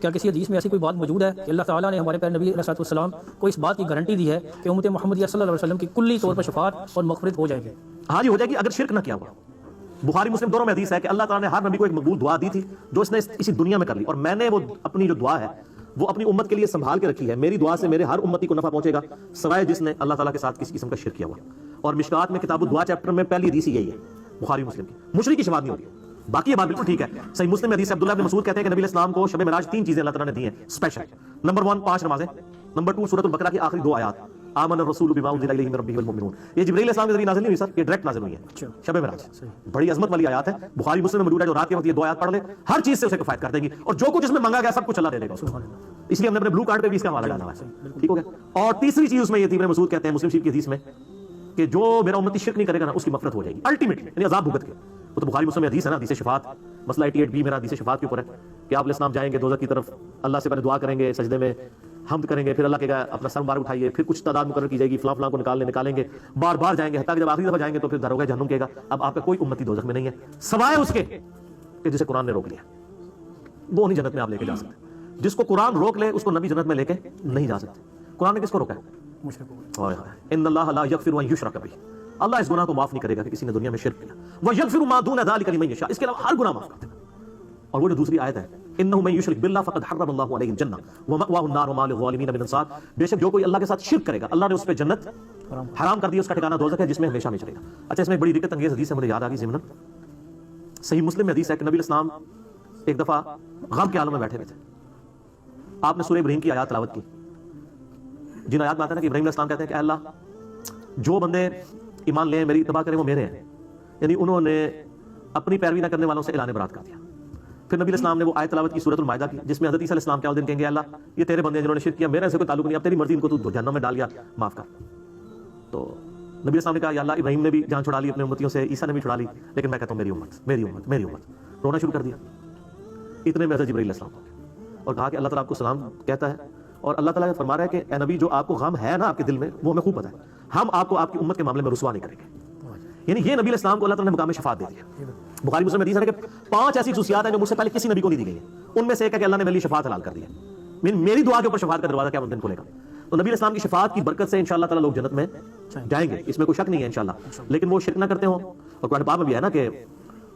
کیا کسی حدیث میں ایسی کوئی بات موجود ہے کہ اللہ تعالیٰ نے ہمارے پیارے نبی علیہ الصلوۃ والسلام کو اس بات کی گارنٹی دی ہے کہ امت محمدیہ صلی اللہ علیہ وسلم کی کلی طور پر شفاعت اور مغفرت ہو جائے گی؟ ہاں جی ہو جائے گی اگر شرک نہ کیا ہوا. بخاری مسلم دونوں میں حدیث ہے کہ اللہ تعالیٰ نے ہر نبی کو ایک مقبول دعا دی تھی جو اس نے اسی دنیا میں کر لی, اور میں نے وہ اپنی جو دعا ہے وہ اپنی امت کے لیے سنبھال کے رکھی ہے. میری دعا سے میرے ہر امتی کو نفع پہنچے گا سوائے جس نے اللہ تعالیٰ کے ساتھ کسی قسم کا شرک کیا ہوا. اور مشکات میں کتاب الدعا چیپٹر میں پہلی حدیث یہی ہے بخاری مسلم کی, مشرک کی شفاعت نہیں ہوگی. باقی یہ بات بالکل ٹھیک ہے. صحیح مسلم میں حدیث عبداللہ بن مسعود کہتے ہیں کہ نبی علیہ السلام کو شب معراج 3 چیزیں اللہ تعالیٰ نے دی ہیں اسپیشل. نمبر 1 5 نمازیں, نمبر 2 سورۃ البقرہ کی آخری 2 آیات آمن الرسول بما انزل الیہ من ربہ والمؤمنون. یہ جبرائیل السلام کے ذریعے نازل نہیں ہوئی سر, یہ ڈائریکٹ نازل ہوئی ہے شب معراج. بڑی عظمت والی آیات ہے, بخاری مسلم میں موجود ہے. جو رات کے وقت یہ 2 آیات پڑھ لے ہر چیز سے اسے کفایت کر دے گی, اور جو کچھ اس میں مانگا گیا سب کچھ اللہ دے دے گا. اس لیے ہم نے اپنے بلو کارڈ پہ بھی اس کا حوالہ ڈالا ہے. ٹھیک ہو گیا. اور تیسری چیز اس میں یہ تھی, ابن مسعود کہتے ہیں مسلم شریف کی حدیث میں کہ جو میرا امتی شرک نہیں کرے گا نا اس کی مغفرت ہو جائے گی الٹیمیٹلی, یعنی عذاب بھگت کے. وہ تو بخاری مسلم میں حدیث ہے نا, حدیث شفاعت. مسئلہ 88B میرا حدیث شفاعت کے اوپر ہے کہ آپ علیہ السلام جائیں گے دوزخ کی طرف, اللہ سے پہلے دعا کریں گے, سجدے میں حمد کریں گے, پھر اللہ کہے گا اپنا سر مبارک اٹھائیے, پھر کچھ تعداد مقرر کی جائے گی, فلاں فلاں کو نکالیں گے, بار بار جائیں گے, حتیٰ کہ جب آخری دفعہ جائیں گے تو پھر دروگہ جہنم کہے گا اب آپ کا کوئی امتی دوزخ میں نہیں ہے سوائے اس کے کہ جسے قرآن نے روک لیا. وہ نہیں جنت میں آپ لے کے جا سکتے. جس کو قرآن روک لے اس کو نبی جنت میں لے کے نہیں جا سکتے. قرآن نے کس کو روکا ہے؟ ان اللہ لا یغفر ان یشرک بہ, اللہ اس گناہ کو معاف نہیں کرے گا کہ کسی نے دنیا میں شرک کیا. وَيَغْفِرُ مَا دُونَ ذَلِكَ لِمَن يَشَاءُ, اس کے علاوہ ہر گناہ معاف کرتا ہے. اور وہ جو دوسری آیت ہے انه من یشرک باللہ فقد حرم اللہ علیہ الجنہ ومأواہ النار وما للظالمین من انصار, بے شک جو کوئی اللہ کے ساتھ شرک کرے گا اللہ نے اس پہ جنت حرام کر دی, اس کا ٹھکانہ دوزخ ہے جس میں ہمیشہ ہمیشہ رہے گا. اچھا اس میں بڑی دقت انگیز حدیث ہے مجھے یاد آ گئی ضمن, صحیح مسلم میں حدیث ہے کہ نبی الاسلام ایک دفعہ غم کے عالم میں بیٹھے ہوئے تھے. آپ نے سورہ ابراہیم کی آیات تلاوت کی, جن آیات میں آتا ہے نا کہ ابراہیم علیہ السلام کہتے ہیں کہ اے اللہ جو بندے ایمان لیں میری اتباع کریں وہ میرے ہیں, یعنی انہوں نے اپنی پیروی نہ کرنے والوں سے اعلان برات کر دیا. پھر نبی علیہ السلام نے وہ آیت تلاوت کی سورۃ المائدہ کی جس میں حضرت عیسیٰ علیہ السلام کیا دن کہیں گے اللہ یہ تیرے بندے ہیں جنہوں نے شرک کیا, میرے سے کوئی تعلق نہیں, اب تیری مرضی ان کو تو جہنم میں ڈال گیا معاف کر. تو نبی علیہ السلام نے کہا یا اللہ ابراہیم نے بھی جان چھڑا لی اپنے امتیوں سے, عیسیٰ نے بھی چھڑا لی, لیکن میں کہتا ہوں میری امت میری امت میری امت. رونا شروع کر دیا. اتنے میں حضرت جبرائیل علیہ السلام اور کہا کہ اللہ تعالیٰ آپ کو سلام کہتا ہے, اور اللہ تعالیٰ فرما رہا ہے کہ اے نبی جو آپ کو غم ہے نا آپ کے دل میں وہ ہمیں خوب پتہ ہے, ہم آپ کو آپ کی امت کے معاملے میں رسوا نہیں کریں گے. یعنی یہ نبی علیہ السلام کو اللہ تعالیٰ نے مقام شفاعت دے دیا. بخاری مسلم میں حدیث ہے کہ 5 ایسی خصوصیات ہیں جو مجھ سے پہلے کسی نبی کو نہیں دی گئی ہیں, ان میں سے ایک ہے کہ اللہ نے میری شفاعت حلال کر دی ہے. میری دعا کے اوپر شفاعت کا دروازہ قیامت دن کھلے گا. تو نبی علیہ السلام کی شفاعت کی برکت سے انشاءاللہ تعالیٰ لوگ جنت میں جائیں گے, اس میں کوئی شک نہیں ہے انشاءاللہ, لیکن وہ شرک نہ کرتے ہوں. اور قرآن پاک میں بھی ہے نا کہ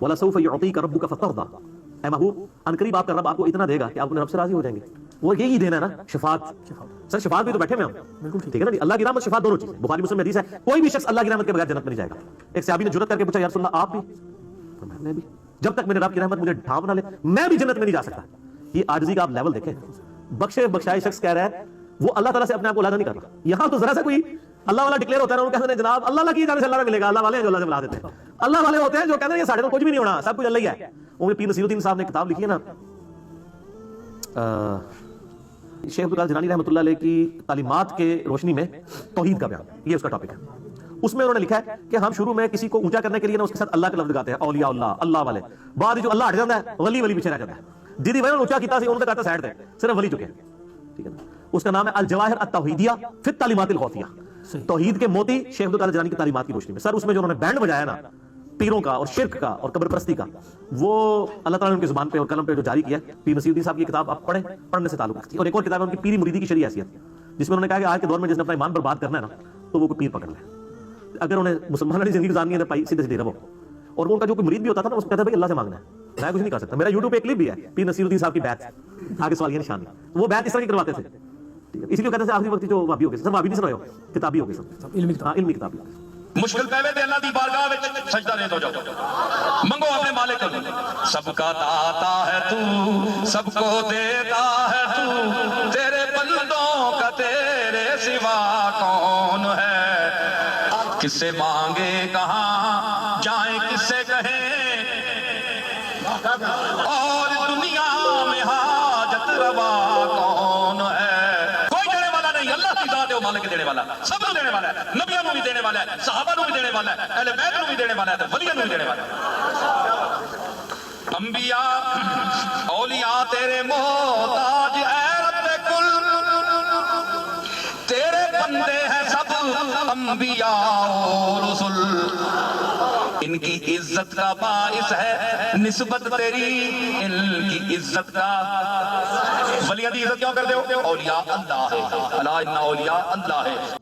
وَلَسَوْفَ يُعْطِيكَ رَبُّكَ فَتَرْضَىٰ, اے محبوب عنقریب آپ کا رب آپ کو اتنا دے گا کہ آپ اپنے رب سے راضی ہو جائیں گے. وہ یہی دینا ہے نا شفاعت. سر شفاعت بھی تو بیٹھے میں ہم, ٹھیک ہے نا جی, اللہ کی رحمت شفاعت دونوں چیزیں. بخاری مسلم میں حدیث ہے کوئی بھی شخص اللہ کی رحمت کے بغیر جنت میں نہیں جائے گا. ایک صحابی نے جرأت کر کے پوچھا یا رسول اللہ آپ بھی؟ میں بھی, جب تک میرے رب کی رحمت مجھے ڈھانپ نہ لے میں بھی جنت میں نہیں جا سکتا. یہ عاجزی کا آپ لیول دیکھیں. بخشائے شخص کہہ رہا ہے وہ اللہ تعالیٰ سے اپنے آپ کو علیحدہ نہیں کر رہا. یہاں تو ذرا سا کوئی اللہ والا ڈکلیئر ہوتا ہے وہ کہتے ہیں جناب اللہ کی جانے سے اللہ ملے گا. اللہ والے ہیں جو اللہ سے بلا دیتے ہیں, اللہ والے ہوتے ہیں جو کہتے ہیں یہ ساڑھے کو کچھ بھی نہیں ہونا, سب کچھ اللہ ہی ہے. وہ پیر نصیر الدین صاحب نے کتاب لکھی ہے نا شیخ عبدالقادر جیلانی رحمۃ اللہ علیہ کی تعلیمات کے روشنی میں توحید کا بیان, یہ اس کا ٹاپک ہے. اس میں انہوں نے لکھا ہے کہ ہم شروع میں کسی کو اونچا کرنے کے لیے نا اس کے ساتھ اللہ کا لفظ لگاتے ہیں, اولیاء اللہ اللہ والے, بعد جو اللہ ہٹ جاتا ہے ولی ولی پیچھے رہ جاتا ہے. جدی وجہ اونچا کیتا سی ان کا کہتا سائڈ تے صرف ولی چکے ہیں, ٹھیک ہے نا. اس کا نام ہے الجواہر التوحیدیہ فی التعلیمات الغوثیہ, توحید کے موتی شیخ عبدالقادر جیلانی کی تعلیمات کی روشنی میں. سر اس میں جو انہوں نے بینڈ بجایا نا پیروں کا اور شرک کا اور قبر پرستی کا, وہ اللہ تعالیٰ نے ان کی زبان پہ اور قلم پہ جو جاری کیا ہے. پیر نصیر الدین صاحب کی کتاب آپ پڑھیں, پڑھنے سے تعلق رکھتی ہے. اور ایک اور کتاب ہے ان کی پیری مریدی کی شرعی حیثیت, جس میں انہوں نے کہا کہ آج کے دور میں جس نے اپنا ایمان برباد کرنا ہے نا تو وہ کوئی پیر پکڑ لے. اگر انہیں مسلمانوں کی زندگی گزارنی ہے تو سیدھے سیدھے رہو. اور ان کا جو کوئی مرید بھی ہوتا تھا نا اس کو کہتا ہے بھائی اللہ سے مانگنا ہے, میں کچھ نہیں کر سکتا. میرا یوٹیوب پہ ایک کلپ بھی ہے پیر نصیر الدین صاحب کی بیعت, آگے سوال یہ نشان ہے وہ بیعت اس طرح کی کرواتے تھے. اسی لیے کہتے ہیں آخری وقت جو وابی ہو گئے سب وابی نہیں سنو کتابی ہو گئے سب علمی کتابی. مشکل پہلے دے اللہ دی بارگاہ وچ سجدہ دے دو جاؤ, منگو اپنے مالک کو. سب کا داتا ہے تو, سب کو دیتا ہے تو, تیرے بندوں کا تیرے سوا کون ہے. کس سے مانگے کہاں جائیں کس سے کہیں, اور دنیا میں حاجت روا کون ہے. کوئی دینے والا نہیں, اللہ کی ذات ہے وہ مالک دینے والا, سب کو دینے والا ہے, نبیوں کو بھی دینے والا ہے, صحابہ کو بھی دینے والا ہے, اہل بیت کو بھی دینے والا ہے, ولیوں کو بھی دینے والا ہے. انبیاء اولیاء تیرے محتاج اے رب کل, تیرے بندے ہیں سب انبیاء و رسل. ان کی عزت کا باعث ہے نسبت تیری, ان کی عزت کا ولیاں دی عزت کیوں کر دے ہو؟ اولیاء اللہ ہے، الا ان اولیاء اللہ ہے،